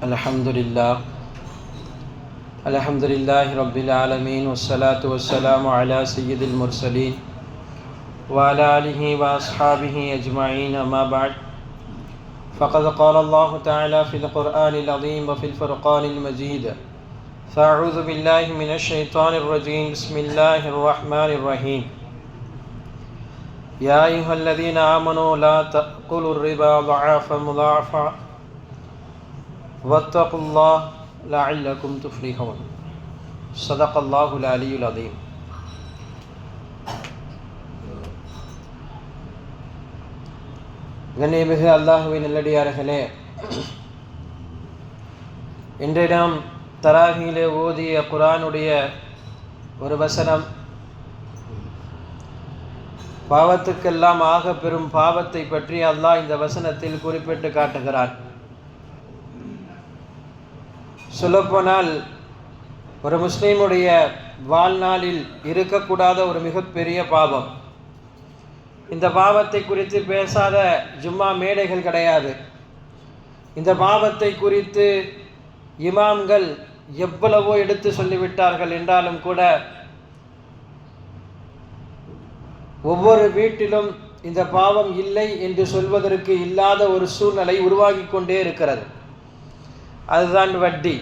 الحمد لله رب العالمين والصلاة والسلام على سيد المرسلين وعلى آله وأصحابه أجمعين أما بعد فقد قال الله تعالى في القرآن العظيم وفي الفرقان المجيد فأعوذ بالله من الشيطان الرجيم بسم الله الرحمن الرحيم يا أيها الذين آمنوا لا تأكلوا الربا ضعافا مضاعفا واتقوا الله لعلكم تفلحون صدق الله العلي العظيم. கண்ணியமிகு அல்லாஹுவின் நல்லடியார்களே, இன்றைய நாம் தராகியிலே ஓதிய குர்ஆனுடைய ஒரு வசனம், பாவத்துக்கெல்லாம் ஆக பெரும் பாவத்தை பற்றி அல்லாஹ் இந்த வசனத்தில் குறிப்பிட்டு காட்டுகிறான். சொல்லப்போனால் ஒரு முஸ்லீமுடைய வாழ்நாளில் இருக்கக்கூடாத ஒரு மிகப்பெரிய பாவம். இந்த பாவத்தை குறித்து பேசாத ஜும்மா மேடைகள் கிடையாது. இந்த பாவத்தை குறித்து இமாம்கள் எவ்வளவோ எடுத்து சொல்லிவிட்டார்கள் என்றாலும் கூட ஒவ்வொரு வீட்டிலும் இந்த பாவம் இல்லை என்று சொல்வதற்கு இல்லாத ஒரு சூழ்நிலை உருவாகி கொண்டே இருக்கிறது. அதுதான் வட்டி.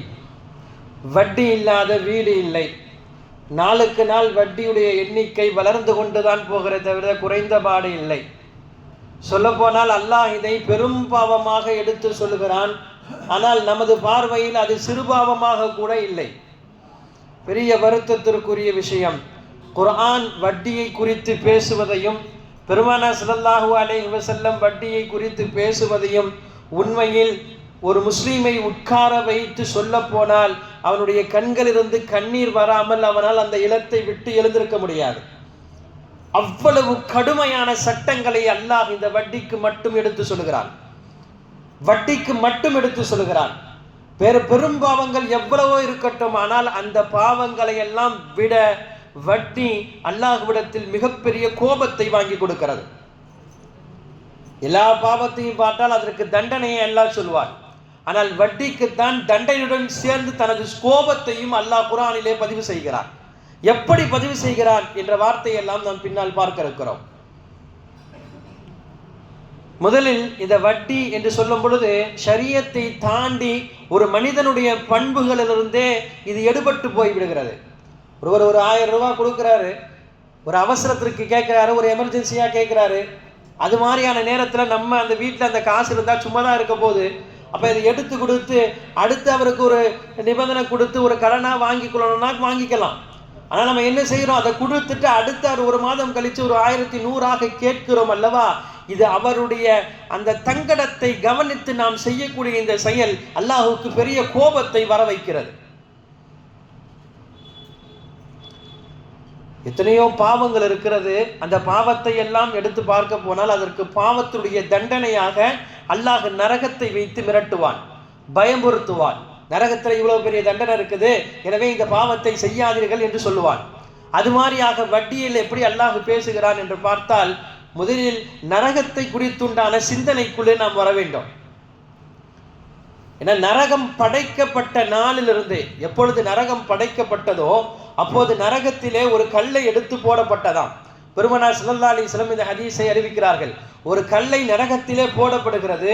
வட்டி இல்லாத வீடு இல்லை. நாளுக்கு நாள் வட்டியுடைய எண்ணிக்கை வளர்ந்து கொண்டுதான் போகிறத தவிர குறைந்தபாடு இல்லை. சொல்லப்போனால் அல்லாஹ் இதை பெரும் பாவமாக எடுத்து சொல்லுகிறான். ஆனால் நமது பார்வையில் அது சிறு பாவமாக கூட இல்லை. பெரிய வருத்தத்திற்குரிய விஷயம். குர்ஆன் வட்டியை குறித்து பேசுவதையும் பெருமானார் ஸல்லல்லாஹு அலைஹி வஸல்லம் வட்டியை குறித்து பேசுவதையும் உண்மையில் ஒரு முஸ்லீமை உட்கார வைத்து சொல்ல போனால் அவனுடைய கண்களிலிருந்து கண்ணீர் வராமல் அவனால் அந்த இடத்தை விட்டு எழுந்திருக்க முடியாது. அவ்வளவு கடுமையான சட்டங்களை அல்லாஹ் இந்த வட்டிக்கு மட்டும் எடுத்து சொல்லுகிறான். வட்டிக்கு மட்டும் எடுத்து சொல்லுகிறான். பெரும் பாவங்கள் எவ்வளவோ இருக்கட்டும், ஆனால் அந்த பாவங்களை எல்லாம் விட வட்டி அல்லாஹ்விடத்தில் மிகப்பெரிய கோபத்தை வாங்கி கொடுக்கிறது. எல்லா பாவத்தையும் பார்த்தால் அதற்கு தண்டனையை அல்லாஹ் சொல்வார். ஆனால் வட்டிக்குத்தான் தண்டனையுடன் சேர்ந்து தனது கோபத்தையும் அல்லாஹ் குர்ஆனிலே பதிவு செய்கிறார். எப்படி பதிவு செய்கிறான் என்ற வார்த்தையெல்லாம் நாம் பின்னால் பார்க்க இருக்கிறோம். முதலில் இந்த வட்டி என்று சொல்லும் பொழுது ஷரியத்தை தாண்டி ஒரு மனிதனுடைய பண்புகளிலிருந்தே இது எடுபட்டு போய் விடுகிறது. ஒருவர் ஒரு 1000 ரூபாய் கொடுக்குறாரு, ஒரு அவசரத்திற்கு கேட்குறாரு, ஒரு எமர்ஜென்சியாக கேட்குறாரு. அது மாதிரியான நேரத்தில் நம்ம அந்த வீட்டில் அந்த காசு இருந்தால் சும்மா தான் இருக்க போது. அப்போ இதை எடுத்து கொடுத்து அடுத்து அவருக்கு ஒரு நிபந்தனை கொடுத்து ஒரு கடனாக வாங்கிக்கொள்ளணும்னா வாங்கிக்கலாம். ஆனால் நம்ம என்ன செய்கிறோம், அதை கொடுத்துட்டு அடுத்த ஒரு மாதம் கழித்து ஒரு 1100 கேட்கிறோம் அல்லவா? இது அவருடைய அந்த தங்கடத்தை கவனித்து நாம் செய்யக்கூடிய இந்த செயல் அல்லாஹுக்கு பெரிய கோபத்தை வர வைக்கிறது. எத்தனையோ பாவங்கள் இருக்கிறது. அந்த பாவத்தை எல்லாம் எடுத்து பார்க்க போனால் அதற்கு பாவத்துடைய தண்டனையாக அல்லாஹ் நரகத்தை வைத்து மிரட்டுவான், பயமுறுத்துவான். நரகத்தில் இவ்வளவு பெரிய தண்டனை இருக்குது, எனவே இந்த பாவத்தை செய்யாதீர்கள் என்று சொல்லுவான். அது மாதிரியாக வட்டியில் எப்படி அல்லாஹ் பேசுகிறான் என்று பார்த்தால், முதலில் நரகத்தை குறித்துண்டான சிந்தனைக்குள்ளே நாம் வர வேண்டும். ஏன்னா நரகம் படைக்கப்பட்ட நாளிலிருந்து, எப்பொழுது நரகம் படைக்கப்பட்டதோ அப்போது நரகத்திலே ஒரு கல்லை எடுத்து போடப்பட்டதாம். பெருமானார் ஸல்லல்லாஹு அலைஹி வஸல்லம் இந்த ஹதீஸை அறிவிக்கிறார்கள். ஒரு கல்லை நரகத்திலே போடப்படுகிறது.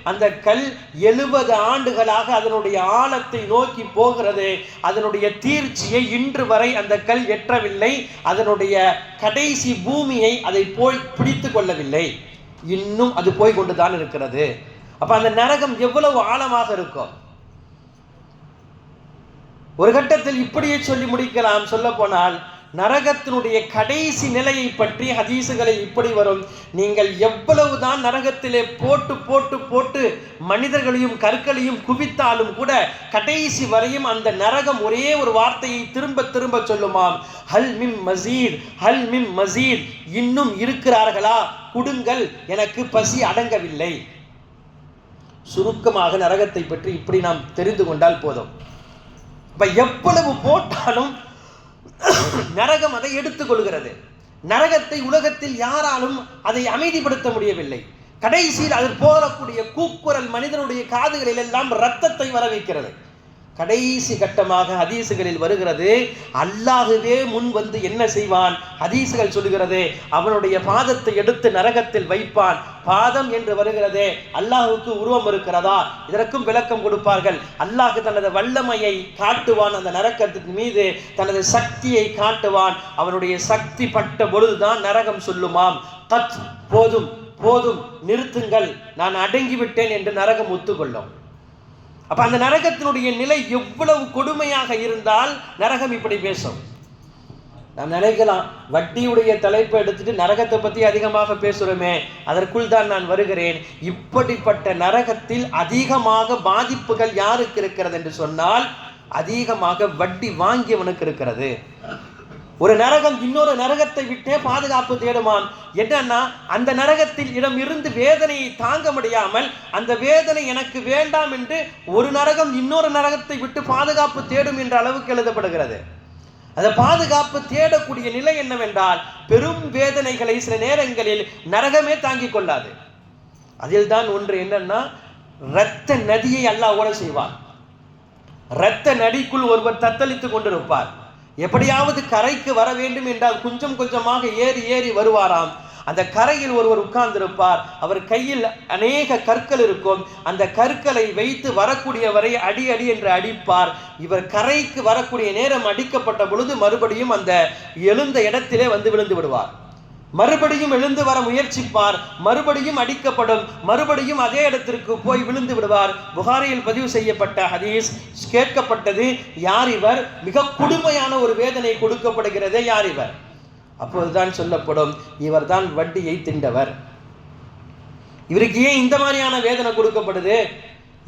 அந்த கல் 70 ஆண்டுகளாக அதனுடைய ஆழத்தை நோக்கி போகிறது. அதனுடைய தீர்ச்சியை இன்று வரை அந்த கல் எட்டவில்லை. அதனுடைய கடைசி பூமியை அதை போய் பிடித்து கொள்ளவில்லை. இன்னும் அது போய் கொண்டுதான் இருக்கிறது. அப்ப அந்த நரகம் எவ்வளவு ஆழமாக இருக்கும். ஒரு கட்டத்தில் இப்படியே சொல்லி முடிக்கலாம். சொல்ல போனால் நரகத்தினுடைய கடைசி நிலையை பற்றி ஹதீசுகளில் இப்படி வரும். நீங்கள் எவ்வளவுதான் நரகத்திலே போட்டு போட்டு போட்டு மனிதர்களையும் கற்களையும் குவித்தாலும் கூட கடைசி வரையும் அந்த நரகம் ஒரே ஒரு வார்த்தையை திரும்ப திரும்ப சொல்லுமாம், ஹல் மின் மசீத், ஹல் மின் மசீத், இன்னும் இருக்கிறார்களா, கொடுங்கள், எனக்கு பசி அடங்கவில்லை. சுருக்கமாக நரகத்தை பற்றி இப்படி நாம் தெரிந்து கொண்டால் போதும். எவ்வளவு போட்டாலும் நரகம் அதை எடுத்துக் கொள்கிறது. நரகத்தை உலகத்தில் யாராலும் அதை அமைதிப்படுத்த முடியவில்லை. கடைசியில் அது போகக்கூடிய கூக்குரல் மனிதனுடைய காதுகளில் எல்லாம் இரத்தத்தை வர வைக்கிறது. கடைசி கட்டமாக ஹதீசுகளில் வருகிறது, அல்லாஹுவே முன் வந்து என்ன செய்வான்? ஹதீசுகள் சொல்லுகிறது, அவனுடைய பாதத்தை எடுத்து நரகத்தில் வைப்பான். பாதம் என்று வருகிறதே, அல்லாஹுக்கு உருவம் இருக்கிறதா? இதற்கும் விளக்கம் கொடுப்பார்கள். அல்லாஹ் தனது வல்லமையை காட்டுவான், அந்த நரகத்தின் மீது தனது சக்தியை காட்டுவான். அவனுடைய சக்தி பட்ட பொழுதுதான் நரகம் சொல்லுமாம், கத், போதும் போதும், நிறுத்துங்கள், நான் அடங்கிவிட்டேன் என்று நரகம் ஒத்துக்கொள்ளும். அப்ப அந்த நரகத்தினுடைய நிலை எவ்வளவு கொடுமையாக இருந்தால் நரகம் இப்படி பேசும். நாம் நினைக்கலாம், வட்டியுடைய தலைப்பை எடுத்துட்டு நரகத்தை பத்தி அதிகமாக பேசுறோமே, அதற்குள் தான் நான் வருகிறேன். இப்படிப்பட்ட நரகத்தில் அதிகமாக பாதிப்புகள் யாருக்கு இருக்கிறது என்று சொன்னால், அதிகமாக வட்டி வாங்கியவனுக்கு இருக்கிறது. ஒரு நரகம் இன்னொரு நரகத்தை விட்டே பாதுகாப்பு தேடுமான். என்னன்னா, அந்த நரகத்தில் இடம் இருந்து வேதனையை தாங்க முடியாமல், அந்த வேதனை எனக்கு வேண்டாம் என்று ஒரு நரகம் இன்னொரு நரகத்தை விட்டு பாதுகாப்பு தேடும் என்ற அளவுக்கு எழுதப்படுகிறது. அந்த பாதுகாப்பு தேடக்கூடிய நிலை என்னவென்றால், பெரும் வேதனைகளை சில நேரங்களில் நரகமே தாங்கிக் கொள்ளாது. அதில் தான் ஒன்று என்னன்னா, இரத்த நதியை அல்லாஹ் ஓட செய்வார். இரத்த நதிக்குள் ஒருவர் தத்தளித்துக் கொண்டிருப்பார். எப்படியாவது கரைக்கு வர வேண்டும் என்றால் கொஞ்சம் கொஞ்சமாக ஏறி ஏறி வருவாராம். அந்த கரையில் ஒருவர் உட்கார்ந்திருப்பார். அவர் கையில் அநேக கற்கள் இருக்கும். அந்த கற்களை வைத்து வரக்கூடியவரை அடி அடி என்று அடிப்பார். இவர் கரைக்கு வரக்கூடிய நேரம் அடிக்கப்பட்ட பொழுது மறுபடியும் அந்த எழுந்த இடத்திலே வந்து விழுந்து விடுவார். மறுபடியும் எழுந்து வர முயற்சிப்பார். மறுபடியும் அடிக்கப்படும். மறுபடியும் அதே இடத்திற்கு போய் விழுந்து விடுவார். புகாரியில் பதிவு செய்யப்பட்ட ஹதீஸ். கேட்கப்பட்டது, யார் இவர்? மிக கொடுமையான ஒரு வேதனை கொடுக்கப்படுகிறது, யார் இவர்? அப்போதுதான் சொல்லப்படும், இவர் தான் வட்டியை திண்டவர். இவருக்கு ஏன் இந்த மாதிரியான வேதனை கொடுக்கப்படுது?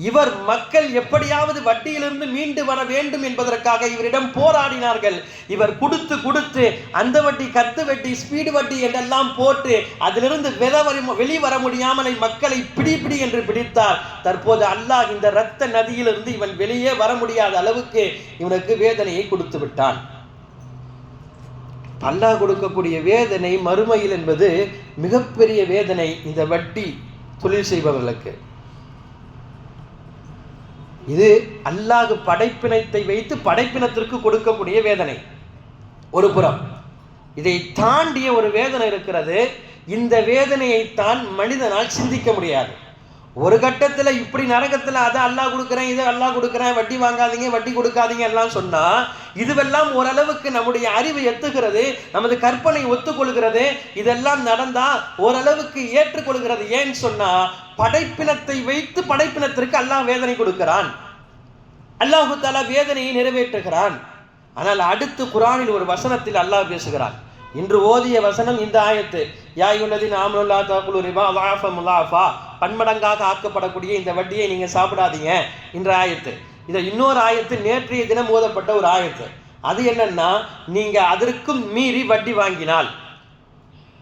இவர் மக்கள் எப்படியாவது வட்டியிலிருந்து மீண்டு வர வேண்டும் என்பதற்காக இவரிடம் போராடினார்கள். இவர் கொடுத்து கொடுத்து அந்த வட்டி, கத்து வட்டி, ஸ்பீடு வட்டி என்றெல்லாம் போட்டு அதிலிருந்து வெளிவர முடியாமல் மக்களை பிடி பிடி என்று பிடித்தார். தற்போது அல்லாஹ் இந்த இரத்த நதியிலிருந்து இவன் வெளியே வர முடியாத அளவுக்கு இவனுக்கு வேதனையை கொடுத்து விட்டான். அல்லாஹ் கொடுக்கக்கூடிய வேதனை மறுமையில் என்பது மிகப்பெரிய வேதனை. இந்த வட்டி தொழில் செய்பவர்களுக்கு இது அல்லாஹ் படைப்பினத்தை வைத்து படைப்பினத்திற்கு கொடுக்கக்கூடிய வேதனை ஒரு புறம். இதை தாண்டிய ஒரு வேதனை இருக்கிறது. இந்த வேதனையை தான் மனிதனால் சிந்திக்க முடியாது. ஒரு கட்டத்தில் இப்படி நரகத்தில் அதை அல்லாஹ் கொடுக்குறேன், இதை அல்லாஹ் கொடுக்குறேன், வட்டி வாங்காதீங்க, வட்டி கொடுக்காதீங்க எல்லாம் சொன்னா, இதுவெல்லாம் ஓரளவுக்கு நம்முடைய அறிவு எத்துகிறது, நமது கற்பனை ஒத்துக்கொள்கிறது. இதெல்லாம் நடந்தா ஓரளவுக்கு ஏற்றுக்கொள்கிறது. ஏன்னு சொன்னா, படைப்பினத்தை வைத்து படைப்பினத்திற்கு அல்லாஹ் வேதனை கொடுக்கிறான். அல்லாஹு தஆலா வேதனையை நிறைவேற்றுகிறான். ஆனால் அடுத்து குர்ஆனில் ஒரு வசனத்தில் அல்லாஹ் பேசுகிறான். இன்று ஓதிய வசனம் இந்த ஆயத்து, யா அய்யுஹல்லதீன ஆமனூ லா தஅகுலு ரிபா அஃபா முலாஃபா, பன்மடங்காக ஆக்கப்படக்கூடிய இந்த வட்டியை நீங்க சாப்பிடாதீங்க என்ற ஆயத்து. இதை இன்னொரு ஆயத்து நேற்றைய தினம் ஓதப்பட்ட ஒரு ஆயத்து. அது என்னன்னா, நீங்க அதற்கும் மீறி வட்டி வாங்கினால்,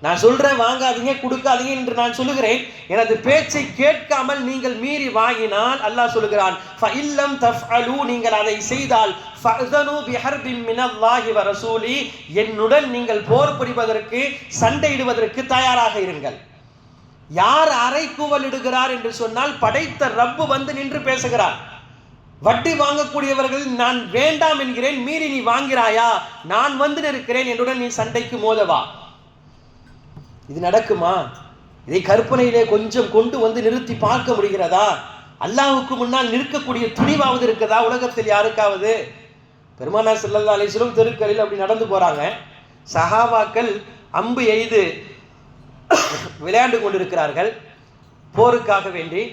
நான் சொல்றேன் வாங்காதீங்க, கொடுக்காதீங்க என்று நான் சொல்லுகிறேன், எனது பேச்சை கேட்காமல் நீங்கள் மீறி வாங்கினால் அல்லாஹ் சொல்லுகிறான், ஃபஇல்லம் தஃஅலு, நீங்கள் அதை செய்தால், ஃபஅதனு பிஹர்பின் மினல்லாஹி வ ரசூலி, என்னுடன் நீங்கள் போர் புரிவதற்கு, சண்டையிடுவதற்கு தயாராக இருங்கள். யார் அறைகூவல் இடுகிறார் என்று சொன்னால், படைத்த ரப்பு வந்து நின்று பேசுகிறார். வட்டி வாங்கக்கூடியவர்கள், நான் வேண்டாம் என்கிறேன், மீறி நீ வாங்கிறாயா, நான் வந்து இருக்கிறேன், என்னுடன் நீ சண்டைக்கு மோதவா. இது நடக்குமா? இதை கற்பனையிலே கொஞ்சம் கொண்டு வந்து நிறுத்தி பார்க்க முடிகிறதா? அல்லாஹ்வுக்கு முன்னால் நிற்கக்கூடிய துணிவாவது இருக்குதா உலகத்தில் யாருக்காவது? பெருமானார் ஸல்லல்லாஹு அலைஹி வஸல்லம் தெருக்களில் அப்படி நடந்து போறாங்க. சஹாபாக்கள் அம்பு எய்து விளையாண்டு கொண்டிருக்கிறார்கள் போருக்காக வேண்டி.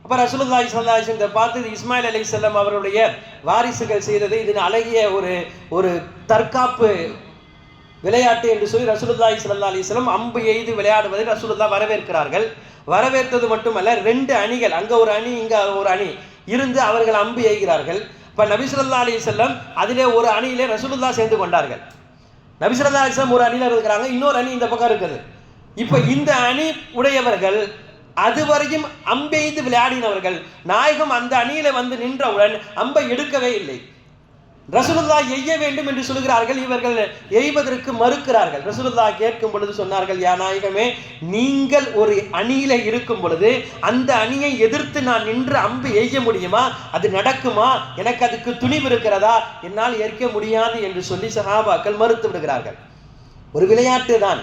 அப்போ ரசூலுல்லாஹி ஸல்லல்லாஹு அலைஹி வஸல்லம் பார்த்து, இஸ்மாயில் அலைஹிஸ்ஸலாம் அவருடைய வாரிசுகள் செய்தது இது அழகிய ஒரு தற்காப்பு விளையாட்டு என்று சொல்லி ரசூலுல்லாஹி ஸல்லல்லாஹு அலைஹி வஸல்லம் அம்பு எய்து விளையாடுவதை ரசூலுல்லாஹ் வரவேற்கிறார்கள். வரவேற்றது மட்டுமல்ல, 2 அணிகள், அங்க ஒரு அணி இங்க ஒரு அணி இருந்து அவர்கள் அம்பு எய்கிறார்கள். இப்ப நபி ஸல்லல்லாஹு அலைஹி வஸல்லம் அதிலே ஒரு அணியிலே ரசூலுல்லாஹ் சேர்ந்து கொண்டார்கள். நபி ஸல்லல்லாஹு அலைஹி வஸல்லம் ஒரு அணியில இருக்கிறாங்க, இன்னொரு அணி இந்த பக்கம் இருக்குது. இப்ப இந்த அணி உடையவர்கள் அதுவரையும் அம்பெய்து விளையாடினவர்கள், நாயகம் அந்த அணியில வந்து நின்றவுடன் அம்பை எடுக்கவே இல்லை. ரசூலுல்லாஹ் எய்ய வேண்டும் என்று சொல்கிறார்கள். இவர்கள் எய்வதற்கு மறுக்கிறார்கள். ரசூலுல்லாஹ் கேட்கும் பொழுது சொன்னார்கள், யா நாயகமே, நீங்கள் ஒரு அணியில இருக்கும் பொழுது அந்த அணியை எதிர்த்து நான் நின்று அம்பு எய்ய முடியுமா? அது நடக்குமா? எனக்கு அதுக்கு துணிவு இருக்கிறதா? என்னால் ஏற்க முடியாது என்று சொல்லி சஹாபாக்கள் மறுத்து விடுகிறார்கள். ஒரு விளையாட்டு தான்,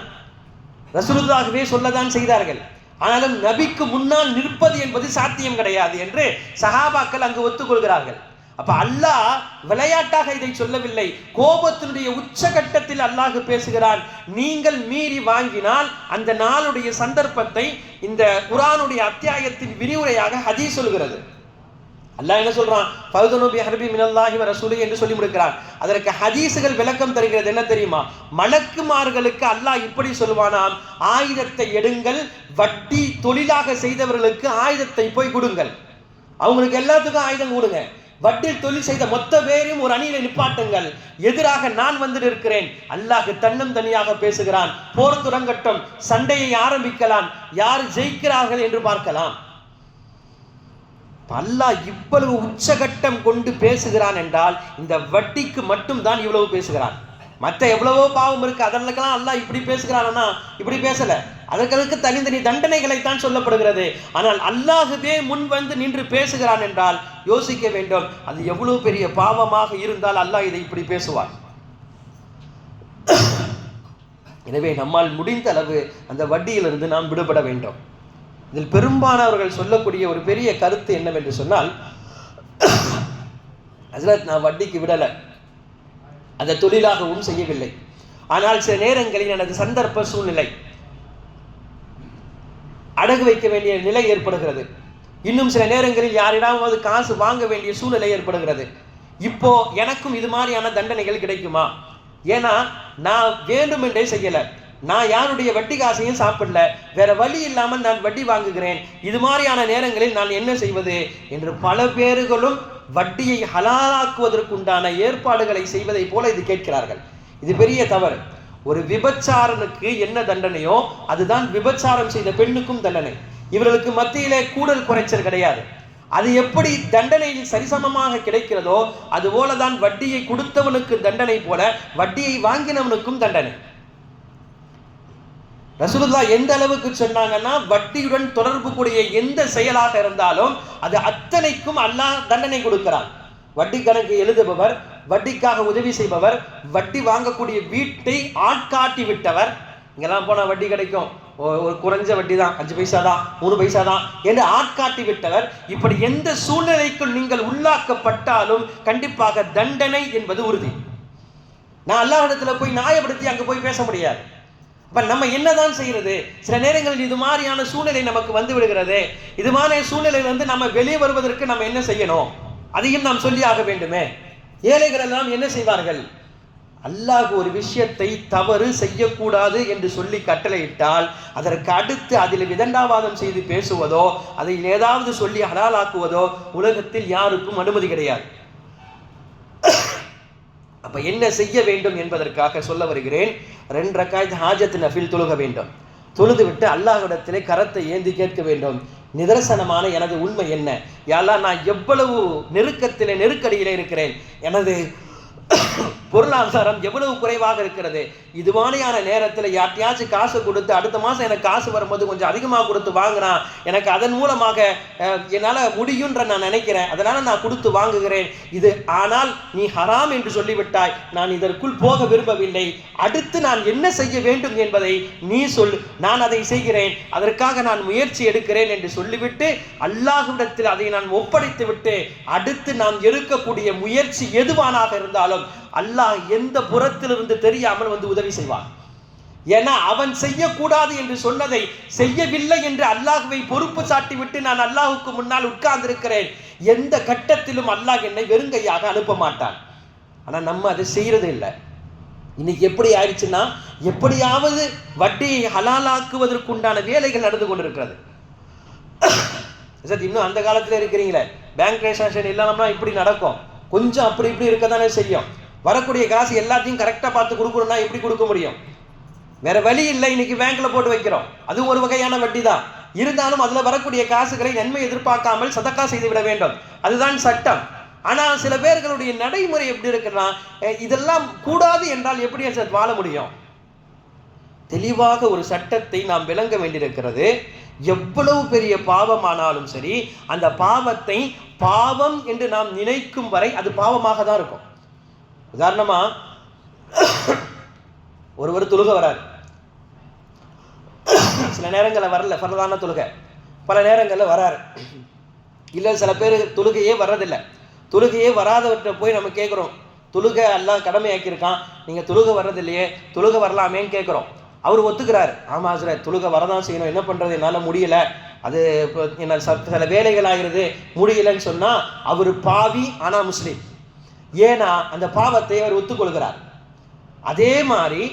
ரசூலுல்லாஹ்வே சொல்லதான் செய்தார்கள். ஆனாலும் நபிக்கு முன்னால் நிற்பது என்பது சாத்தியம் கிடையாது என்று சஹாபாக்கள் அங்கு ஒத்துக்கொள்கிறார்கள். அப்ப அல்லாஹ் விளையாட்டாக இதை சொல்லவில்லை, கோபத்தினுடைய உச்சகட்டத்தில் அல்லாஹ் பேசுகிறான். நீங்கள் மீறி வாங்கினால் அந்த நாளுடைய சந்தர்ப்பத்தை இந்த குர்ஆனுடைய அத்தியாயத்தின் விரிவுரையாக ஹதீஸ் சொல்கிறது. அல்லாஹ் என்ன சொல்றான்? ஃபௌதனு பிஹர்பி மினல்லாஹி வ ரசூலிஹி என்று சொல்லி முடிக்கிறான். அதற்கு ஹதீஸுகள் விளக்கம் தருகிறது. என்ன தெரியுமா? மலக்குமார்களுக்கு அல்லாஹ் இப்படி சொல்வானாம், ஆயுதத்தை எடுங்கள், வட்டி தொழிலாக செய்தவர்களுக்கு ஆயுதத்தை போய் கொடுங்கள். அவங்களுக்கு எல்லாத்துக்கும் ஆயுதம் கொடுங்க. வட்டி தொழில் செய்த மொத்த பேரையும் ஒரு அணியில நிப்பாட்டுங்கள். எதிராக நான் வந்து இருக்கிறேன். அல்லாஹ் தன்னும் தனியாக பேசுகிறான். போர் தொடங்கட்டும், சண்டையை ஆரம்பிக்கலாம், யார் ஜெயிக்கிறார்கள் என்று பார்க்கலாம். அல்லாஹ் இவ்வளவு உச்சகட்டம் கொண்டு பேசுகிறான் என்றால் இந்த வட்டிக்கு மட்டும் தான் இவ்வளவு பேசுகிறான். மற்ற எவ்வளவோ பாவம் இருக்கு, அதற்கெல்லாம் அல்லாஹ் இப்படி பேசுகிறான்னா இப்படி பேசல. அதற்கு தனித்தனி தண்டனைகளைத்தான் சொல்லப்படுகிறது. ஆனால் அல்லாஹுவே முன் வந்து நின்று பேசுகிறான் என்றால் யோசிக்க வேண்டும், அது எவ்வளவு பெரிய பாவமாக இருந்தால் அல்லாஹ் இதை இப்படி பேசுவார். எனவே நம்மால் முடிந்த அளவு அந்த வட்டியிலிருந்து நாம் விடுபட வேண்டும். இதில் பெரும்பாலானவர்கள் சொல்லக்கூடிய ஒரு பெரிய கருத்து என்னவென்று சொன்னால், ஹஜ்ரத் நான் வட்டிக்கு விடலை, அதை தொழிலாகவும் செய்யவில்லை, ஆனால் சில நேரங்களில் எனது சந்தர்ப்ப சூழ்நிலை அடகு வைக்க வேண்டிய நிலை ஏற்படுகிறது. இன்னும் சில நேரங்களில் யாரிடமாவது காசு வாங்க வேண்டிய சூழ்நிலை ஏற்படுகிறது. இப்போ எனக்கும் இது மாதிரியான தண்டனைகள் கிடைக்குமா? ஏன்னா நான் வேண்டுமென்றே செய்யலை, நான் யாருடைய வட்டி காசையும் சாப்பிடல, வேற வழி இல்லாமல் நான் வட்டி வாங்குகிறேன். இது மாதிரியான நேரங்களில் நான் என்ன செய்வது என்று பல பேர்களும் வட்டியை ஹலாலாக்குவதற்குண்டான ஏற்பாடுகளை செய்வதை போல இது கேட்கிறார்கள். இது பெரிய தவறு. ஒரு விபச்சாரனுக்கு என்ன தண்டனையோ அதுதான் விபச்சாரம் செய்த பெண்ணுக்கும் தண்டனை. இவர்களுக்கு மத்தியிலே கூடல் குறைச்சல் கிடையாது. அது எப்படி தண்டனையில் சரிசமமாக கிடைக்கிறதோ அதுபோலதான் வட்டியை கொடுத்தவனுக்கு தண்டனை போல வட்டியை வாங்கினவனுக்கும் தண்டனை. ரசூலுல்லாஹ் எந்த அளவுக்கு சொன்னாங்கன்னா, வட்டியுடன் தொடர்பு கூடிய எந்த செயலாக இருந்தாலும் அது அத்தனைக்கும் அல்லாஹ் தண்டனை கொடுக்கிறான். வட்டி கணக்கு எழுதுபவர், வட்டிக்காக உதவி செய்பவர், வட்டி வாங்கக்கூடிய வீட்டை ஆட்காட்டி விட்டவர், இங்கெல்லாம் போனால் வட்டி கிடைக்கும், ஒரு குறைஞ்ச வட்டி தான், 5 பைசா தான், 3 பைசா தான் என்று ஆட்காட்டி விட்டவர், இப்படி எந்த சூழ்நிலைக்குள் நீங்கள் உள்ளாக்கப்பட்டாலும் கண்டிப்பாக தண்டனை என்பது உறுதி. நான் அல்லாஹ்விடத்துல போய் நியாயப்படுத்தி அங்கே போய் பேச முடியாது. அப்ப நம்ம என்னதான் செய்யறது? சில நேரங்களில் இது மாதிரியான சூழ்நிலை நமக்கு வந்து விடுகிறது. இது மாதிரி சூழ்நிலையிலிருந்து நம்ம வெளியே வருவதற்கு நம்ம என்ன செய்யணும்? அதையும் நாம் சொல்லி ஆக வேண்டுமே. ஏழைகள் எல்லாம் என்ன செய்வார்கள்? அல்லாஹ் ஒரு விஷயத்தை தவறு செய்யக்கூடாது என்று சொல்லி கட்டளையிட்டால் அதற்கு அடுத்து அதில் விதண்டாவாதம் செய்து பேசுவதோ அதை ஏதாவது சொல்லி ஹலாலாக்குவதோ உலகத்தில் யாருக்கும் அனுமதி கிடையாது. அப்ப என்ன செய்ய வேண்டும் என்பதற்காக சொல்ல வருகிறேன். 2 ரக்காத் ஹாஜத் நஃபில் தொழுக வேண்டும். தொழுது விட்டு அல்லாஹ்விடத்திலே கரத்தை ஏந்தி கேட்க வேண்டும், நிதர்சனமான எனது உண்மை என்ன? யா அல்லாஹ், நான் எவ்வளவு நெருக்கடியிலே இருக்கிறேன், எனது பொருளாதாரம் எவ்வளவு குறைவாக இருக்கிறது, இது மாதிரியான நேரத்தில் யார்ட்டையாச்சும் காசு கொடுத்து அடுத்த மாதம் எனக்கு காசு வரும்போது கொஞ்சம் அதிகமாக கொடுத்து வாங்கினா எனக்கு அதன் மூலமாக என்னால் முடியுன்ற நான் நினைக்கிறேன், அதனால் நான் கொடுத்து வாங்குகிறேன். இது ஆனால் நீ ஹராம் என்று சொல்லிவிட்டாய், நான் இதற்குள் போக விரும்பவில்லை, அடுத்து நான் என்ன செய்ய வேண்டும் என்பதை நீ சொல், நான் அதை செய்கிறேன், அதற்காக நான் முயற்சி எடுக்கிறேன் என்று சொல்லிவிட்டு அல்லாஹ்விடத்தில் அதை நான் ஒப்படைத்து விட்டு அடுத்து நாம் எடுக்கக்கூடிய முயற்சி எதுவானாக இருந்தாலும் அல்லாஹ் எந்த புறத்திலிருந்து தெரியாமல் வந்து உதவி செய்வான். ஏன்னா அவன் செய்யக்கூடாது என்று சொன்னதை செய்யவில்லை என்று அல்லாஹ்வை பொறுப்பு சாட்டி விட்டு நான் அல்லாஹுக்கு முன்னால் உட்கார்ந்து இருக்கிறேன். எந்த கட்டத்திலும் அல்லாஹ் என்னை வெறுங்கையாக அனுப்ப மாட்டான். ஆனா நம்ம அதை செய்யறது இல்லை. இன்னைக்கு எப்படி ஆயிடுச்சுன்னா, எப்படியாவது வட்டியை ஹலாலாக்குவதற்குண்டான வேலைகள் நடந்து கொண்டிருக்கிறது. இன்னும் அந்த காலத்துல இருக்கிறீங்களே, பேங்க் டிரான்சாக்ஷன் இல்லாம இப்படி நடக்கும், கொஞ்சம் அப்படி இப்படி இருக்கதானே செய்யும். வரக்கூடிய காசு எல்லாத்தையும் கரெக்டாக பார்த்து கொடுக்கணும்னா எப்படி கொடுக்க முடியும்? வேற வழி இல்லை. இன்னைக்கு பேங்க்ல போட்டு வைக்கிறோம், அது ஒரு வகையான வட்டி தான். இருந்தாலும் அதுல வரக்கூடிய காசுகளை நன்மை எதிர்பார்க்காமல் சதக்கா செய்து விட வேண்டும், அதுதான் சட்டம். ஆனால் சில பேர்களுடைய நடைமுறை எப்படி இருக்குன்னா, இதெல்லாம் கூடாது என்றால் எப்படி வாழ முடியும்? தெளிவாக ஒரு சட்டத்தை நாம் விளங்க வேண்டியிருக்கிறது. எவ்வளவு பெரிய பாவமானாலும் சரி, அந்த பாவத்தை பாவம் என்று நாம் நினைக்கும் வரை அது பாவமாக தான் இருக்கும். உதாரணமா, ஒருவர் தொழுக வராரு, சில நேரங்களில் வரல, பரதான தொழுகை, பல நேரங்களில் வராரு. இல்லை சில பேர் தொழுகையே வர்றதில்லை. தொழுகையே வராதவற்றை போய் நம்ம கேட்குறோம், தொழுகை எல்லாம் கடமையாக்கியிருக்கான், நீங்கள் தொழுகை வர்றதில்லையே, தொழுகை வரலாமேன்னு கேட்குறோம். அவர் ஒத்துக்கிறார், ஆமாம் சார் தொழுகை வரதான் செய்யணும், என்ன பண்ணுறது, என்னால் முடியல, அது என்ன சில வேலைகள் ஆகிறது, முடியலன்னு சொன்னால் அவர் பாவி ஆனால் முஸ்லீம். ஏன்னா அந்த பாவத்தை அவர் ஒத்துக்கொள்கிறார். அதே மாதிரி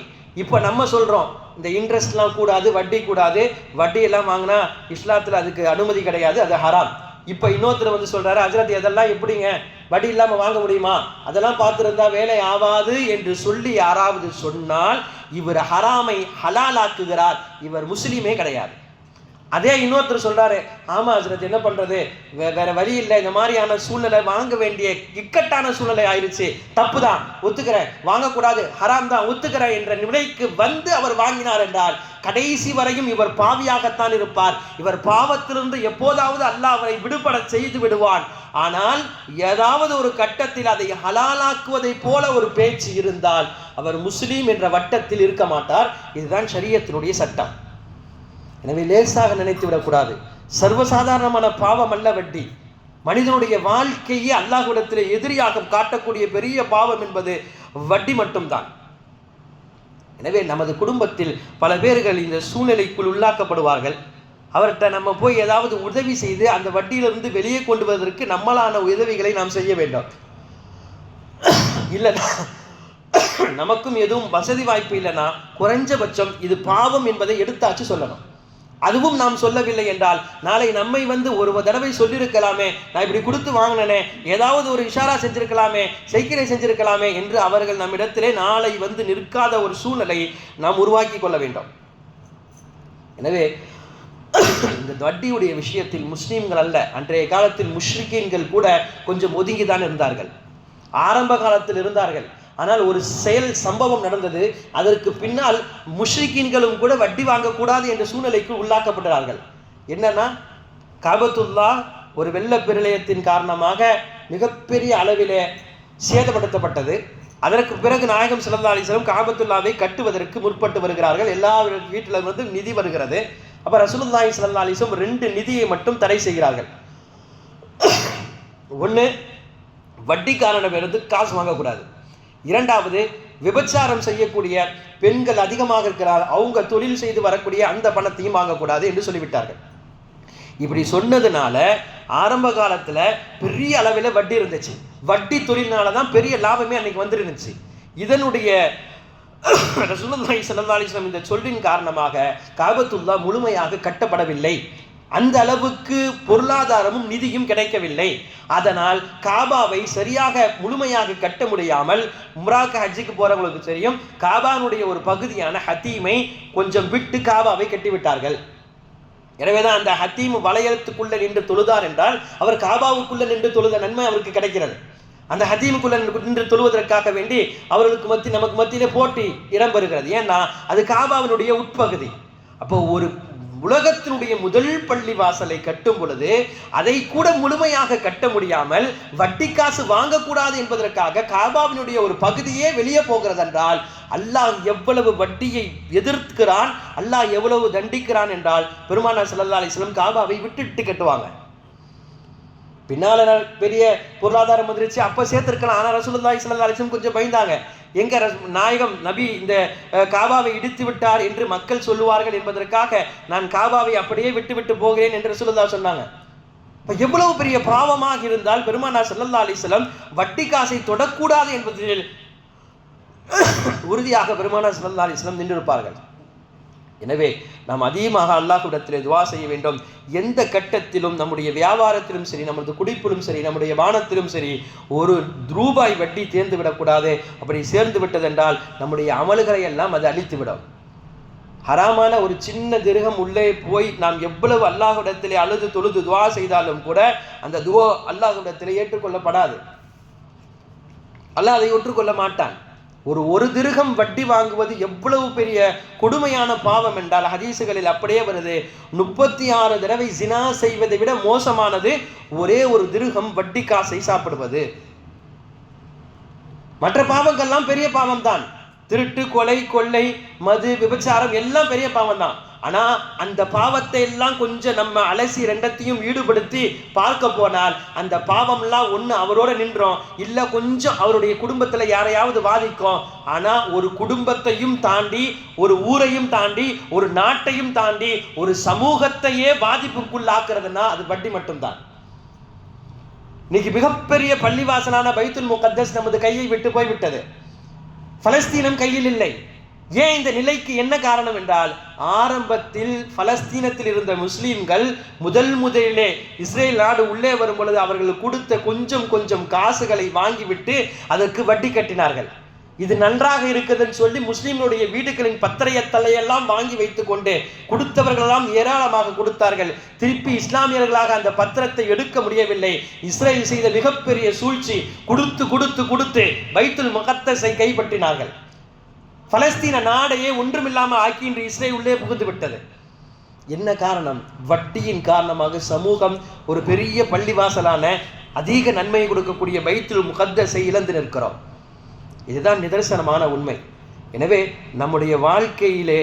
இப்போ நம்ம சொல்கிறோம், இந்த இன்ட்ரெஸ்ட்லாம் கூடாது, வட்டி கூடாது, வட்டி எல்லாம் வாங்கினா இஸ்லாத்தில் அதுக்கு அனுமதி கிடையாது, அது ஹராம். இப்போ இன்னொருத்தர் வந்து சொல்கிறாரு, ஹஜ்ரத் அதெல்லாம் எப்படிங்க வட்டி இல்லாமல் வாங்க முடியுமா, அதெல்லாம் பார்த்துருந்தா வேலை ஆகாது என்று சொல்லி யாராவது சொன்னால் இவர் ஹராமை ஹலாலாக்குகிறார், இவர் முஸ்லீமே கிடையாது. அதே இன்னொருத்தர் சொல்றாரு, ஆமா ஹஜ்ரத் என்ன பண்றது, வேற வழி இல்லை, இந்த மாதிரியான சூழ்நிலை, வாங்க வேண்டிய இக்கட்டான சூழ்நிலை ஆயிடுச்சு, தப்பு தான் ஒத்துக்கிறேன், வாங்கக்கூடாது, ஹராம் தான் ஒத்துக்கிறேன் என்ற நிலைக்கு வந்து அவர் வாங்கினார் என்றால் கடைசி வரையும் இவர் பாவியாகத்தான் இருப்பார். இவர் பாவத்திலிருந்து எப்போதாவது அல்லாஹ் அவரை விடுபட செய்து விடுவான். ஆனால் ஏதாவது ஒரு கட்டத்தில் அதை ஹலாலாக்குவதை போல ஒரு பேச்சு இருந்தால் அவர் முஸ்லீம் என்ற வட்டத்தில் இருக்க மாட்டார். இதுதான் ஷரியத்தினுடைய சட்டம். எனவே லேசாக நினைத்து விடக்கூடாது. சர்வசாதாரணமான பாவம் அல்ல வட்டி. மனிதனுடைய வாழ்க்கையை அல்லாஹ்விடத்திலே எதிரியாக காட்டக்கூடிய பெரிய பாவம் என்பது வட்டி மட்டும்தான். எனவே நமது குடும்பத்தில் பல பேர்கள் இந்த சூழ்நிலைக்குள் உள்ளாக்கப்படுவார்கள். அவர்கிட்ட நம்ம போய் ஏதாவது உதவி செய்து அந்த வட்டியிலிருந்து வெளியே கொண்டு வருவதற்கு நம்மளான உதவிகளை நாம் செய்ய வேண்டும். இல்லைன்னா நமக்கும் எதுவும் வசதி வாய்ப்பு இல்லைன்னா குறைஞ்சபட்சம் இது பாவம் என்பதை எடுத்தாச்சு சொல்லணும். அதுவும் நாம் சொல்லவில்லை என்றால் நாளை நம்மை வந்து ஒரு தடவை சொல்லியிருக்கலாமே, நான் இப்படி கொடுத்து வாங்கினேனே, ஏதாவது ஒரு இஷாரா செஞ்சிருக்கலாமே, செய்கிறை செஞ்சிருக்கலாமே என்று அவர்கள் நம்மிடத்திலே நாளை வந்து நிற்காத ஒரு சூழ்நிலை நாம் உருவாக்கி கொள்ள வேண்டும். எனவே இந்த வட்டியுடைய விஷயத்தில் முஸ்லீம்கள் அல்ல, அன்றைய காலத்தில் முஷ்ரிக்கீன்கள் கூட கொஞ்சம் ஒதுங்கிதான் இருந்தார்கள். ஆரம்ப காலத்தில் இருந்தார்கள். ஆனால் ஒரு செயல் சம்பவம் நடந்தது, அதற்கு பின்னால் முஷ்ரிக்கீன்களும் கூட வட்டி வாங்கக்கூடாது என்ற சூழ்நிலைக்கு உள்ளாக்கப்படுகிறார்கள். என்னன்னா, காபத்துல்லா ஒரு வெள்ள பிரளயத்தின் காரணமாக மிகப்பெரிய அளவிலே சேதப்படுத்தப்பட்டது. அதற்கு பிறகு நாயகம் ஸல்லல்லாஹு அலைஹி வஸல்லம் காபத்துல்லாவை கட்டுவதற்கு முற்பட்டு வருகிறார்கள். எல்லா வீட்டில இருந்து நிதி வருகிறது. அப்ப ரசூலுல்லாஹி ஸல்லல்லாஹு அலைஹி வஸல்லம் 2 நிதியை மட்டும் தடை செய்கிறார்கள். ஒன்று, வட்டிக்காரனிடமிருந்து காசு வாங்கக்கூடாது. இரண்டாவது, விபச்சாரம் செய்யக்கூடிய பெண்கள் அதிகமாக இருக்கிறார், அவங்க தொழில் செய்து வரக்கூடிய அந்த பணத்தையும் வாங்கக்கூடாது என்று சொல்லிவிட்டார்கள். இப்படி சொன்னதுனால ஆரம்ப காலத்தில் பெரிய அளவில் வட்டி இருந்துச்சு. வட்டி தொழில்னால தான் பெரிய லாபமே அன்னைக்கு வந்துருந்துச்சு. இதனுடைய ரசூலுல்லாஹி ஸல்லல்லாஹு அலைஹி வஸல்லம் இந்த சொல்லின் காரணமாக காபத்துல்லா முழுமையாக கட்டப்படவில்லை. அந்த அளவுக்கு பொருளாதாரமும் நிதியும் கிடைக்கவில்லை. அதனால் காபாவை சரியாக முழுமையாக கட்ட முடியாமல், உம்ராக்கு ஹஜ்ஜுக்கு போறவங்களுக்கு தெரியும், காபானுடைய ஒரு பகுதியான ஹத்தீமை கொஞ்சம் விட்டு காபாவை கட்டிவிட்டார்கள். எனவேதான் அந்த ஹத்தீம் வளையத்துக்குள்ள நின்று தொழுதார் என்றால் அவர் காபாவுக்குள்ள நின்று தொழுத நன்மை அவருக்கு கிடைக்கிறது. அந்த ஹத்தீமுக்குள்ள நின்று தொழுவதற்காக வேண்டி அவர்களுக்கு நமக்கு மத்தியிலே போட்டி இடம்பெறுகிறது. ஏன்னா அது காபாவினுடைய உட்பகுதி. அப்போ ஒரு உலகத்தினுடைய முதல் பள்ளி வாசலை கட்டும் பொழுது அதை கூட முழுமையாக கட்ட முடியாமல் வட்டி காசு வாங்கக்கூடாது என்பதற்காக காபாவினுடைய ஒரு பகுதியே வெளியே போகிறது என்றால் அல்லாஹ் எவ்வளவு வட்டியை எதிர்க்கிறான், அல்லாஹ் எவ்வளவு தண்டிக்கிறான் என்றால் பெருமானார் ஸல்லல்லாஹு அலைஹி வஸல்லம் காபாவை விட்டு கட்டுவாங்க. பின்னால பெரிய பொருளாதாரம் வந்துருச்சு, அப்ப சேர்த்திருக்கலாம். ஆனால் ரசூலுல்லாஹி ஸல்லல்லாஹு அலைஹி வஸல்லம் கொஞ்சம் பயந்தாங்க. எங்க நாயகம் நபி இந்த காபாவை இடித்து விட்டார் என்று மக்கள் சொல்லுவார்கள் என்பதற்காக நான் காபாவை அப்படியே விட்டு போகிறேன் என்று ரசூலுல்லாஹ் சொன்னாங்க. எவ்வளவு பெரிய பாவமாக இருந்தால் பெருமானார் ஸல்லல்லாஹு அலைஹி வஸல்லம் வட்டி காசை தொடக்கூடாது என்பதில் உறுதியாக பெருமானார் ஸல்லல்லாஹு அலைஹி வஸல்லம் நின்றிருப்பார்கள். எனவே நாம் அதிகமாக அல்லாஹ்விடத்திலே துஆ செய்ய வேண்டும். எந்த கட்டத்திலும் நம்முடைய வியாபாரத்திலும் சரி, நமது குடிப்பிலும் சரி, நம்முடைய வானத்திலும் சரி, ஒரு ரூபாய் வட்டி தேர்ந்து விடக்கூடாது. அப்படி சேர்ந்து விட்டதென்றால் நம்முடைய அமல்களை எல்லாம் அது அழித்துவிடும். ஹராமான ஒரு சின்ன திரகம் உள்ளே போய் நாம் எவ்வளவு அல்லாஹ்விடத்திலே அழுது தொழுது துஆ செய்தாலும் கூட அந்த துஆ அல்லாஹ்விடத்திலே ஏற்றுக்கொள்ளப்படாது. அல்லாஹ் அதை ஒற்றுக்கொள்ள மாட்டான். ஒரு திர்ஹம் வட்டி வாங்குவது எவ்வளவு பெரிய கொடுமையான பாவம் என்றால் ஹதீசுகளில் அப்படியே வருது, 36 தடவை ஜினா செய்வதை விட மோசமானது ஒரே ஒரு திர்ஹம் வட்டி காசை சாப்பிடுவது. மற்ற பாவங்கள்லாம் பெரிய பாவம் தான், திருட்டு, கொலை, கொள்ளை, மது, விபச்சாரம் எல்லாம் பெரிய பாவம் தான். ஆனா அந்த பாவத்தை எல்லாம் கொஞ்சம் நம்ம அலசி ரெண்டத்தையும் ஈடுபடுத்தி பார்க்க போனால் அந்த பாவம்லாம் ஒண்ணு அவரோட நின்றோம், இல்ல கொஞ்சம் அவருடைய குடும்பத்துல யாரையாவது பாதிக்கும். ஆனா ஒரு குடும்பத்தையும் தாண்டி, ஒரு ஊரையும் தாண்டி, ஒரு நாட்டையும் தாண்டி, ஒரு சமூகத்தையே பாதிப்புக்குள்ளாக்குறதுன்னா அது வட்டி மட்டும்தான். இன்னைக்கு மிகப்பெரிய பள்ளிவாசலான பைத்துல் முகத்தஸ் நமது கையை விட்டு போய்விட்டது, பலஸ்தீனம் கையில் இல்லை. ஏன் இந்த நிலைக்கு என்ன காரணம் என்றால், ஆரம்பத்தில் பலஸ்தீனத்தில் இருந்த முஸ்லீம்கள் முதலிலே இஸ்ரேல் நாடு உள்ளே வரும் பொழுது அவர்கள் கொடுத்த கொஞ்சம் காசுகளை வாங்கிவிட்டு அதற்கு வட்டி கட்டினார்கள். இது நன்றாக இருக்குதுன்னு சொல்லி முஸ்லீம்களுடைய வீடுகளின் பத்திரையத்தலையெல்லாம் வாங்கி வைத்துக் கொண்டு கொடுத்தவர்களெல்லாம் ஏராளமாக கொடுத்தார்கள். திருப்பி இஸ்லாமியர்களாக அந்த பத்திரத்தை எடுக்க முடியவில்லை. இஸ்ரேல் செய்த மிகப்பெரிய சூழ்ச்சி, கொடுத்து பைத்துல் முகத்தஸை கைப்பற்றினார்கள். பலஸ்தீன நாடையே ஒன்றுமில்லாமல் ஆக்கி இன்று இஸ்ரேல் உள்ளே புகுந்து விட்டது. என்ன காரணம்? வட்டியின் காரணமாக சமூகம் ஒரு பெரிய பள்ளிவாசலான அதிக நன்மையை கொடுக்கக்கூடிய பைத்துல் முகத்தஸை இழந்து நிற்கிறோம். இதுதான் நிதர்சனமான உண்மை. எனவே நம்முடைய வாழ்க்கையிலே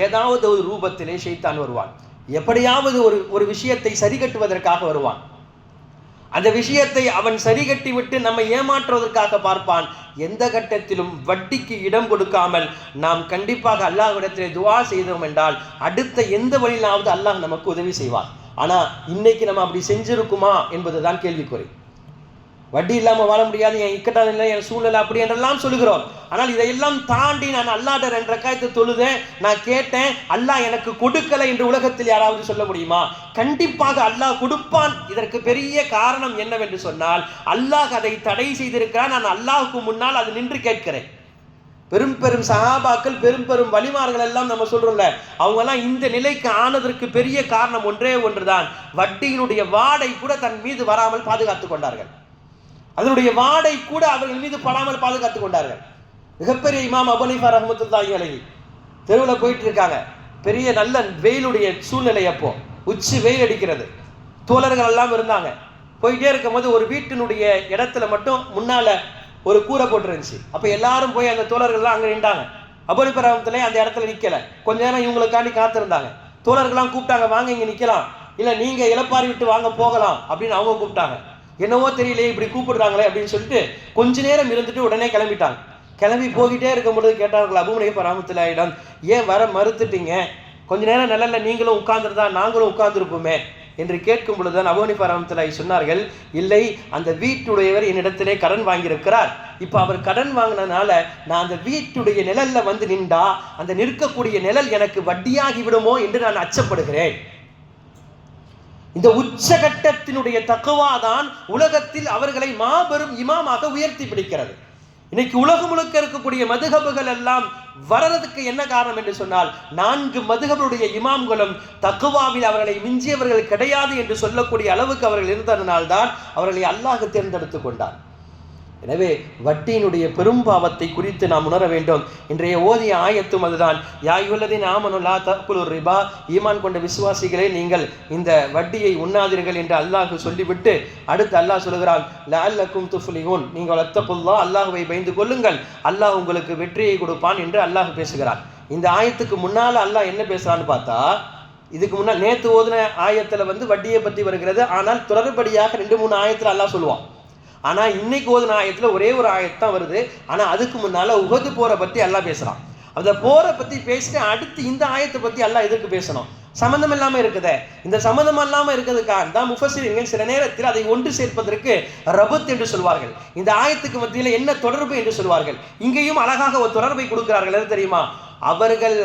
ஏதாவது ஒரு ரூபத்திலே ஷைத்தான் வருவான். எப்படியாவது ஒரு விஷயத்தை சரி கட்டுவதற்காக வருவான். அந்த விஷயத்தை அவன் சரி கட்டி விட்டு நம்மை ஏமாற்றுவதற்காக பார்ப்பான். எந்த கட்டத்திலும் வட்டிக்கு இடம் கொடுக்காமல் நாம் கண்டிப்பாக அல்லாஹ்விடத்திலே துஆ செய்தோம் என்றால் அடுத்த எந்த வழியிலாவது அல்லாஹ் நமக்கு உதவி செய்வான். ஆனா இன்னைக்கு நம்ம அப்படி செஞ்சிருக்குமா என்பதுதான் கேள்விக்குறி. வட்டி இல்லாமல் வாழ முடியாது, என் இக்கட்டான இல்லை, என் சூழ்நிலை அப்படி என்றெல்லாம் சொல்லுகிறோம். ஆனால் இதையெல்லாம் தாண்டி நான் அல்லாஹ்ட்ட 2 ரக்காயத்தை தொழுதேன், நான் கேட்டேன், அல்லாஹ் எனக்கு கொடுக்கலை என்று உலகத்தில் யாராவது சொல்ல முடியுமா? கண்டிப்பாக அல்லாஹ் கொடுப்பான். இதற்கு பெரிய காரணம் என்னவென்று சொன்னால், அல்லாஹ் அதை தடை செய்திருக்கிறான். நான் அல்லாஹ்வுக்கு முன்னால் அது நின்று கேட்கிறேன். பெரும் சஹாபாக்கள், பெரும் வலிமார்கள் எல்லாம் நம்ம சொல்றோம்ல, அவங்க எல்லாம் இந்த நிலைக்கு ஆனதற்கு பெரிய காரணம் ஒன்றே ஒன்றுதான், வட்டியினுடைய வாடை கூட தன் மீது வராமல் பாதுகாத்துக் கொண்டார்கள். அதனுடைய வாடை கூட அவர்கள் மீது படாமல் பாதுகாத்துக் கொண்டார்கள். மிகப்பெரிய இமாம் அபூ ஹனீஃபா ரஹ்மத்துல்லாஹி அலைஹி தெருவில் போயிட்டு இருக்காங்க. பெரிய நல்ல வெயிலுடைய சூழ்நிலை, அப்போ உச்சி வெயில் அடிக்கிறது. தோழர்கள் எல்லாம் இருந்தாங்க. போயிட்டே இருக்கும் போது ஒரு வீட்டினுடைய இடத்துல மட்டும் முன்னால ஒரு கூரை போட்டுருந்துச்சு. அப்போ எல்லாரும் போய் அந்த தோழர்கள்லாம் அங்கே நின்றாங்க. அபூ ஹனீஃபா ரஹ்மத்துல்லாஹி அந்த இடத்துல நிற்கல. கொஞ்ச நேரம் இவங்களுக்காண்டி காத்திருந்தாங்க. தோழர்கள்லாம் கூப்பிட்டாங்க, வாங்க இங்கே நிற்கலாம், இல்லை நீங்கள் இளப்பாரி விட்டு வாங்க போகலாம் அப்படின்னு அவங்க கூப்பிட்டாங்க. என்னவோ தெரியலையே இப்படி கூப்பிடுறாங்களே அப்படின்னு சொல்லிட்டு கொஞ்ச நேரம் இருந்துட்டு உடனே கிளம்பிட்டாங்க. கிளம்பி போகிட்டே இருக்கும் பொழுது கேட்டார்கள் அபூ ஹனீஃபா ரஹ்மத்துல்லாஹிடம், ஏன் வர மறுத்துட்டீங்க? கொஞ்ச நேரம் நல்ல நீங்களும் உட்கார்ந்துருந்தா நாங்களும் உட்கார்ந்துருப்போமே என்று கேட்கும் பொழுதுதான் அபூ ஹனீஃபா ரஹ்மத்துல்லாஹி சொன்னார்கள், இல்லை, அந்த வீட்டுடையவர் என்னிடத்திலே கடன் வாங்கியிருக்கிறார். இப்போ அவர் கடன் வாங்கினதுனால நான் அந்த வீட்டுடைய நிழல்ல வந்து நின்றா அந்த நிற்கக்கூடிய நிழல் எனக்கு வட்டியாகி விடுமோ என்று நான் அச்சப்படுகிறேன். இந்த உச்சகட்டத்தினுடைய தக்வா தான் உலகத்தில் அவர்களை மாபெரும் இமாமாக உயர்த்தி பிடிக்கிறது. இன்னைக்கு உலகம் முழுக்க இருக்கக்கூடிய மதுஹபுகள் எல்லாம் வர்றதுக்கு என்ன காரணம் என்று சொன்னால், 4 மதுஹபுடைய இமாம்களும் தக்வாவில் அவர்களை மிஞ்சியவர்கள் கிடையாது என்று சொல்லக்கூடிய அளவுக்கு அவர்கள் இருந்ததனால்தான் அவர்களை அல்லாஹ் தேர்ந்தெடுத்து கொண்டார். எனவே வட்டியினுடைய பெரும் பாவத்தை குறித்து நாம் உணர வேண்டும். இன்றைய ஓதிய ஆயத்தும் அதுதான், யா அய்யுஹல்லதீன ஆமனூ லா தஅகுலுர் ரிபா, ஈமான் கொண்ட விசுவாசிகளே நீங்கள் இந்த வட்டியை உண்ணாதீர்கள் என்று அல்லாஹ் சொல்லிவிட்டு அடுத்து அல்லாஹ் சொல்கிறான், லஅல்லக்கும் துஃப்லிஹூன், நீங்கள் அத்தகுல்லாஹ், அல்லாஹ்வை பயந்து கொள்ளுங்கள், அல்லாஹ் உங்களுக்கு வெற்றியை கொடுப்பான் என்று அல்லாஹ் பேசுகிறான். இந்த ஆயத்துக்கு முன்னால் அல்லாஹ் என்ன பேசுறான்னு பார்த்தா, இதுக்கு முன்னால் நேற்று ஓதின ஆயத்தில் வட்டியை பற்றி வருகிறது. ஆனால் தொடர்படியாக 2-3 ஆயத்தில் அல்லாஹ் சொல்லுவான். ஆனால் இன்னைக்கு ஓதுன ஆயத்தில் ஒரே ஒரு ஆயத்தான் வருது. ஆனால் அதுக்கு முன்னால் உஹது போரை பற்றி எல்லாம் பேசுகிறான். அந்த போரை பற்றி பேசிட்டு அடுத்து இந்த ஆயத்தை பற்றி எல்லாம் எதுக்கு பேசணும்? சம்மந்தம் இல்லாமல் இருக்குதே. இந்த சம்மந்தம் இல்லாமல் இருக்கிறதுக்காக தான் முஃபஸ்ஸிரீன்கள் சில நேரத்தில் அதை ஒன்று சேர்ப்பதற்கு ரபத் என்று சொல்வார்கள். இந்த ஆயத்துக்கு மத்தியில் என்ன தொடர்பு என்று சொல்வார்கள். இங்கேயும் அழகாக ஒரு தொடர்பை கொடுக்கிறார்கள். எது தெரியுமா? அவர்கள்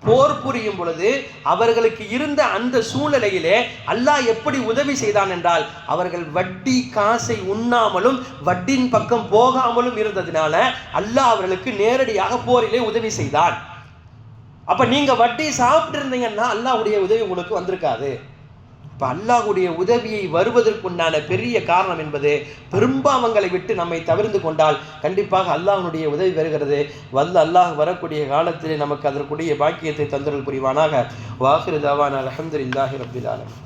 போர் புரியும் பொழுது அவர்களுக்கு இருந்த அந்த சூழ்நிலையிலே அல்லாஹ் எப்படி உதவி செய்தான் என்றால், அவர்கள் வட்டி காசை உண்ணாமலும் வட்டின் பக்கம் போகாமலும் இருந்ததினால அல்லாஹ் அவர்களுக்கு நேரடியாக போரிலே உதவி செய்தான். அப்ப நீங்க வட்டி சாப்பிட்டு இருந்தீங்கன்னா அல்லாஹ்வுடைய உதவி உங்களுக்கு வந்திருக்காது. இப்போ அல்லாஹ்வுடைய உதவியை வருவதற்குண்டான பெரிய காரணம் என்பது பெரும்பாவங்களை விட்டு நம்மை தவிர்த்து கொண்டால் கண்டிப்பாக அல்லாஹ்வுடைய உதவி வருகிறது. அல்லாஹ் வரக்கூடிய காலத்திலே நமக்கு அதற்குரிய பாக்கியத்தை தந்தருள் புரிவானாக. வாஹிரு தாவானா அல்ஹம்துலில்லாஹி ரப்பில் ஆலமீன்.